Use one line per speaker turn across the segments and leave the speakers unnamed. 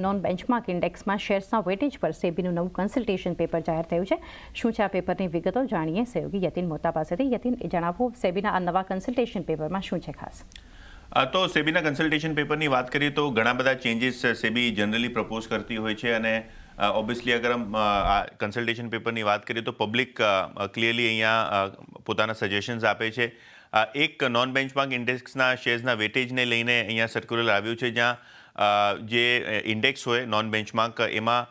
Non benchmark ઇન્ડેક્સમાં શેર્સના weightage પર સેબીનું નવું consultation paper જાહેર થયું છે. શું છે આ પેપરની વિગતો જાણીએ સહયોગી યતિન મોતા પાસેથી. યતિન, એ જણાવો સેબીના આ નવા કન્સલ્ટેશન પેપરમાં શું છે ખાસ?
તો સેબીના કન્સલ્ટેશન પેપરની વાત કરીએ તો ઘણા બધા ચેન્જીસ સેબી જનરલી પ્રપોઝ કરતી હોય છે અને ઓબ્વિયસલી અગર આ કન્સલ્ટેશન પેપરની વાત કરીએ તો પબ્લિક ક્લિયરલી અહીંયા પોતાના સજેશન્સ આપે છે. એક નોન બેન્ચમાર્ક ઇન્ડેક્સના શેર્સના વેટેજને લઈને અહીંયા સર્ક્યુલર આવ્યું છે, જ્યાં જે ઇન્ડેક્સ હોય નોન બેન્ચમાર્ક એમાં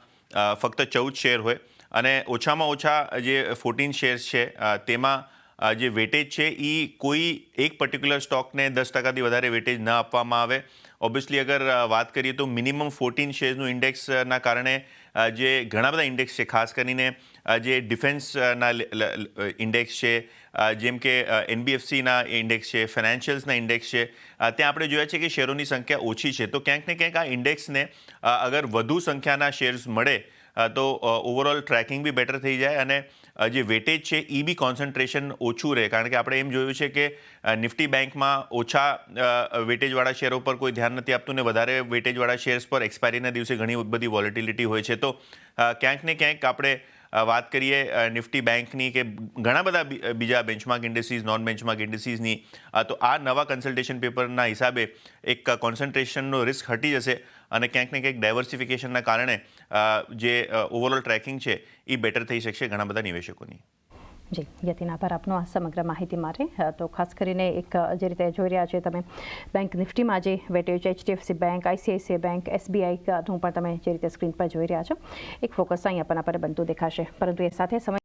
ફક્ત 14 શેર હોય અને ઓછામાં ઓછા જે 14 શેર્સ છે તેમાં જે વેટેજ છે એ કોઈ એક પર્ટિક્યુલર સ્ટોકને 10%થી વધારે વેટેજ ન આપવામાં આવે. ઓબ્વિયસલી અગર વાત કરીએ તો મિનિમમ 14 શેર્સનું ઇન્ડેક્સના કારણે જે ઘણા બધા ઇન્ડેક્સ છે, ખાસ કરીને જે ડિફેન્સના ઇન્ડેક્સ છે, જેમ કે NBFCના ઇન્ડેક્સ છે, ફાઇનાન્શિયલ્સના ઇન્ડેક્સ છે, ત્યાં આપણે જોયા છે કે શેરોની સંખ્યા ઓછી છે. તો ક્યાંક ને ક્યાંક આ ઇન્ડેક્સને અગર વધુ સંખ્યાના શેર્સ મળે તો ઓવરઓલ ટ્રેકિંગ બી બેટર થઈ જાય અને જે વેટેજ છે એ બી કોન્સન્ટ્રેશન ઓછું રહે. કારણ કે આપણે એમ જોયું છે કે નિફ્ટી બેંકમાં ઓછા વેટેજવાળા શેરો પર કોઈ ધ્યાન નથી આપતું ને વધારે વેટેજવાળા શેર્સ પર એક્સપાયરીના દિવસે ઘણી બધી વોલેટિલિટી હોય છે. તો ક્યાંક ને ક્યાંક આપણે વાત કરીએ નિફ્ટી બેંકની કે ઘણા બધા બીજા બેન્ચમાર્ક ઇન્ડેસીસ, નોન બેન્ચમાર્ક ઇન્ડેસીસની, તો આ નવા કન્સલ્ટેશન પેપરના હિસાબે એક કોન્સન્ટ્રેશનનો રિસ્ક હટી જશે અને ક્યાંક ને ક્યાંક ડાયવર્સિફિકેશનના કારણે જે ઓવરઓલ ટ્રેકિંગ છે એ બેટર થઈ શકશે ઘણા બધા નિવેશકોની.
જી યતિન, આભાર આપનો આ સમગ્ર માહિતી માટે. તો ખાસ કરીને એક જે રીતે જોઈ રહ્યા છે તમે બેંક નિફ્ટીમાં જે weightage HDFC bank, ICICI bank, SBIનું પણ તમે જે રીતે સ્ક્રીન પર જોઈ રહ્યા છો, એક ફોકસ અહીંયા પણ આપણે બનતું દેખાશે. પરંતુ એ સાથે સમય